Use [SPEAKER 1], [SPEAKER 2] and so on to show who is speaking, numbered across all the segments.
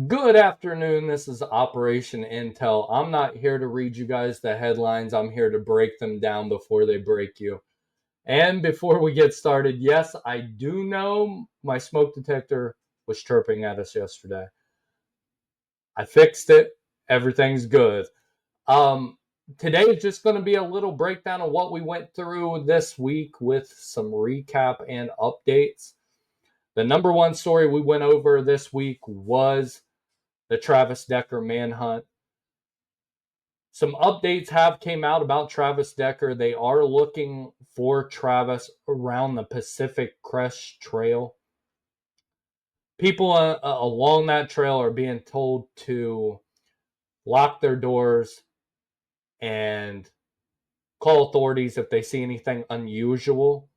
[SPEAKER 1] Good afternoon. This is Operation Intel. I'm not here to read you guys the headlines. I'm here to break them down before they break you. And before we get started, yes, I do know my smoke detector was chirping at us yesterday. I fixed it. Everything's good. Um, Today is just going to be a little breakdown of what we went through this week with some recap and updates. The number one story we went over this week was the Travis Decker manhunt. Some updates have came out about Travis Decker. They are looking for Travis around the Pacific Crest Trail. People along that trail are being told to lock their doors and call authorities if they see anything unusual.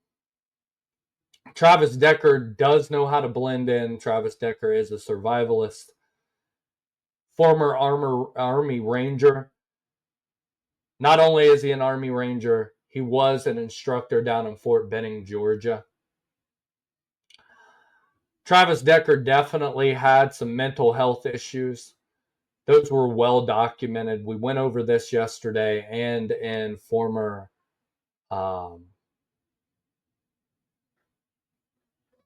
[SPEAKER 1] Travis Decker does know how to blend in. Travis Decker is a survivalist, former Army Ranger. Not only is he an Army Ranger, he was an instructor down in Fort Benning, Georgia. Travis Decker definitely had some mental health issues. Those were well documented. We went over this yesterday and in former um,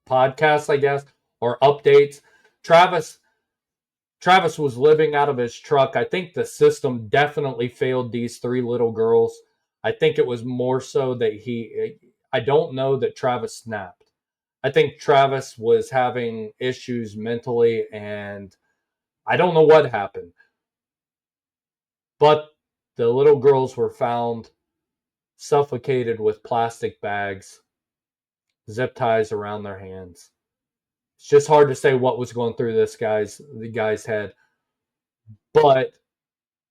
[SPEAKER 1] podcasts, I guess, or updates. Travis Travis was living out of his truck. I think the system definitely failed these three little girls. I think it was more so that I don't know that Travis snapped. I think Travis was having issues mentally, and I don't know what happened. But the little girls were found suffocated with plastic bags, zip ties around their hands. It's just hard to say what was going through the guy's head. But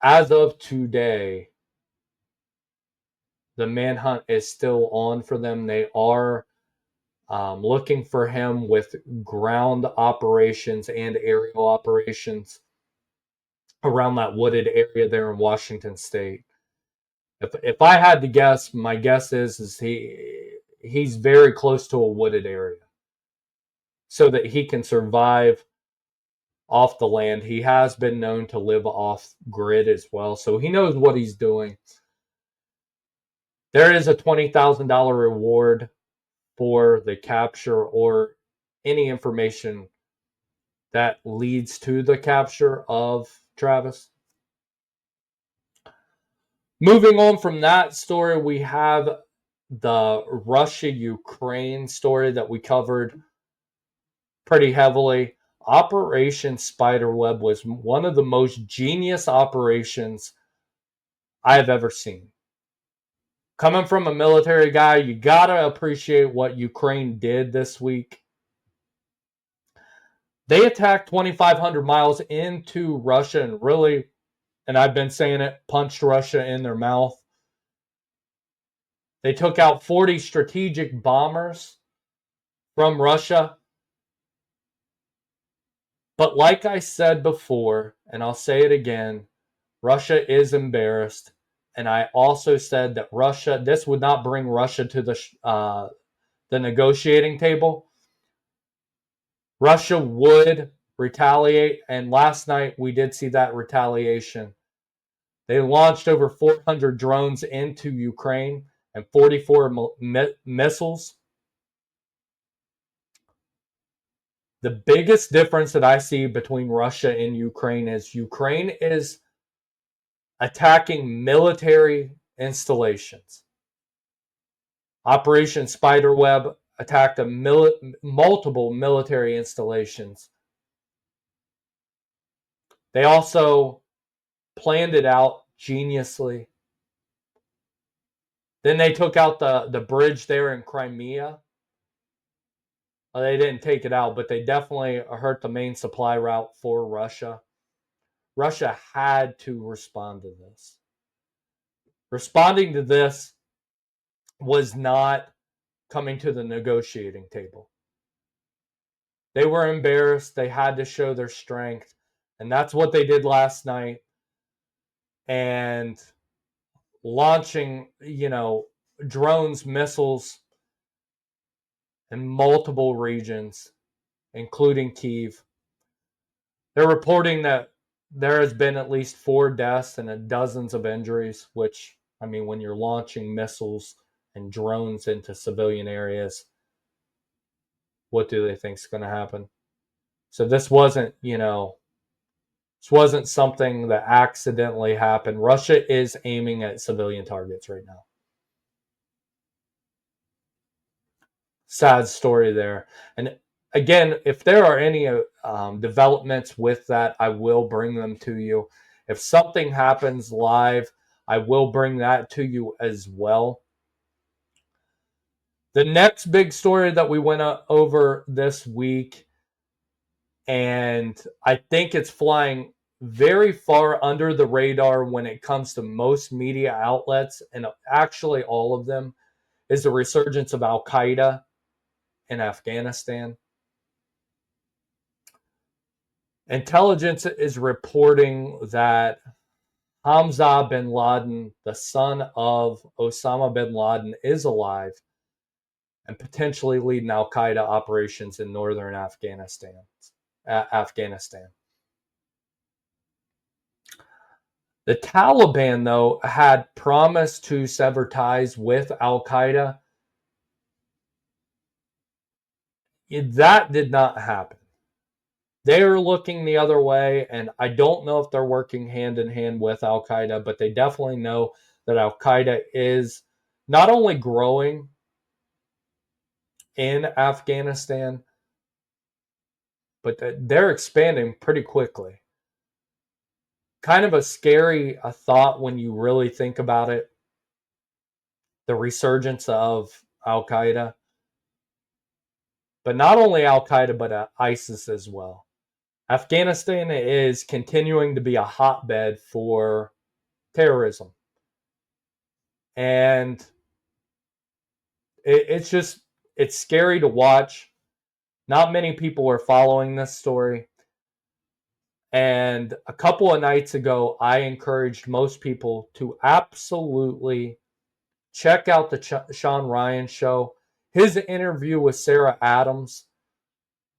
[SPEAKER 1] as of today, the manhunt is still on for them. They are looking for him with ground operations and aerial operations around that wooded area there in Washington State. If I had to guess, my guess is he's very close to a wooded area so that he can survive off the land. He has been known to live off grid as well, so he knows what he's doing. There is a $20,000 reward for the capture or any information that leads to the capture of Travis. Moving on from that story, we have the Russia Ukraine story that we covered pretty heavily. Operation Spiderweb was one of the most genius operations I have ever seen. Coming from a military guy, you gotta appreciate what Ukraine did this week. They attacked 2,500 miles into Russia and really, and I've been saying it, punched Russia in their mouth. They took out 40 strategic bombers from Russia. But like I said before, and I'll say it again, Russia is embarrassed. And I also said that this would not bring Russia to the negotiating table. Russia would retaliate, and last night we did see that retaliation. They launched over 400 drones into Ukraine and 44 missiles. The biggest difference that I see between Russia and Ukraine is attacking military installations. Operation Spiderweb attacked multiple military installations. They also planned it out geniusly. Then they took out the bridge there in Crimea. Well, they didn't take it out, but they definitely hurt the main supply route for Russia. Russia had to respond to this. Responding to this was not coming to the negotiating table. They were embarrassed. They had to show their strength. And that's what they did last night. And launching, drones, missiles in multiple regions, including Kyiv. They're reporting that there has been at least 4 deaths and dozens of injuries, which, I mean, when you're launching missiles and drones into civilian areas, what do they think is going to happen? So this wasn't, this wasn't something that accidentally happened. Russia is aiming at civilian targets right now. Sad story there. And again, if there are any developments with that, I will bring them to you. If something happens live, I will bring that to you as well. The next big story that we went over this week, and I think it's flying very far under the radar when it comes to most media outlets, and actually all of them, is the resurgence of Al-Qaeda in Afghanistan. Intelligence is reporting that Hamza bin Laden, the son of Osama bin Laden, is alive and potentially leading Al-Qaeda operations in northern Afghanistan. The Taliban, though, had promised to sever ties with Al-Qaeda. That did not happen. They're looking the other way, and I don't know if they're working hand in hand with Al-Qaeda, but they definitely know that Al-Qaeda is not only growing in Afghanistan, but they're expanding pretty quickly. Kind of a scary thought when you really think about it. The resurgence of Al-Qaeda. But not only Al-Qaeda, but ISIS as well. Afghanistan is continuing to be a hotbed for terrorism. And it's scary to watch. Not many people are following this story. And a couple of nights ago, I encouraged most people to absolutely check out the Sean Ryan show. His interview with Sarah Adams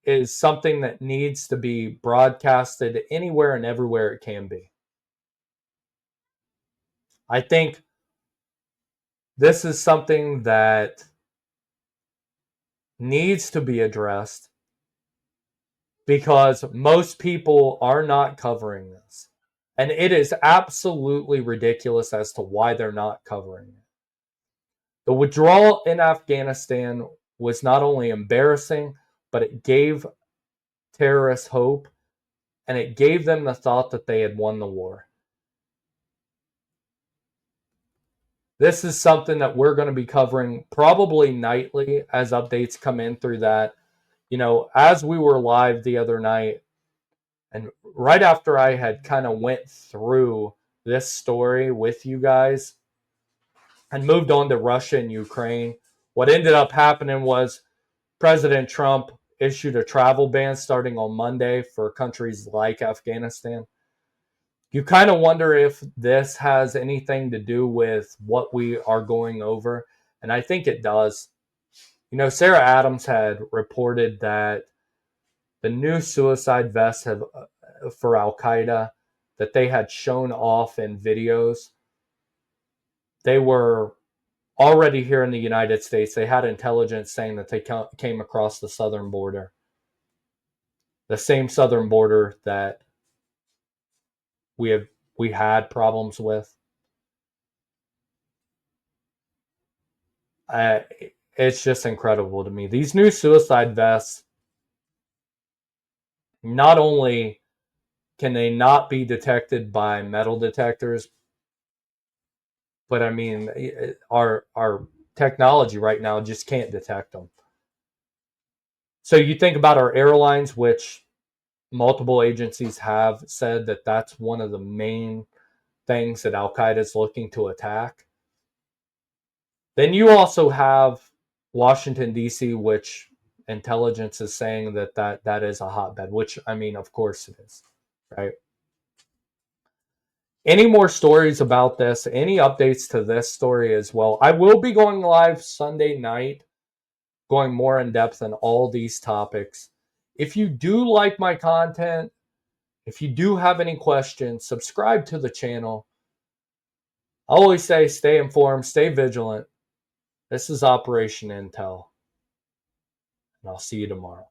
[SPEAKER 1] is something that needs to be broadcasted anywhere and everywhere it can be. I think this is something that needs to be addressed because most people are not covering this. And it is absolutely ridiculous as to why they're not covering it. The withdrawal in Afghanistan was not only embarrassing, but it gave terrorists hope, and it gave them the thought that they had won the war. This is something that we're going to be covering probably nightly as updates come in through that. As we were live the other night, and right after I had kind of went through this story with you guys and moved on to Russia and Ukraine, what ended up happening was President Trump issued a travel ban starting on Monday for countries like Afghanistan. You kind of wonder if this has anything to do with what we are going over, and I think it does. Sarah Adams had reported that the new suicide vests have for Al-Qaeda that they had shown off in videos. They were already here in the United States. They had intelligence saying that they came across the southern border. The same southern border that we had problems with. It's just incredible to me. These new suicide vests, not only can they not be detected by metal detectors, but I mean, our technology right now just can't detect them. So you think about our airlines, which multiple agencies have said that that's one of the main things that Al-Qaeda is looking to attack. Then you also have Washington, D.C., which intelligence is saying that is a hotbed, which, I mean, of course it is, right? Any more stories about this? Any updates to this story as well? I will be going live Sunday night, going more in depth on all these topics. If you do like my content, If you do have any questions, subscribe to the channel. I always say stay informed, stay vigilant. This is Operation Intel, and I'll see you tomorrow.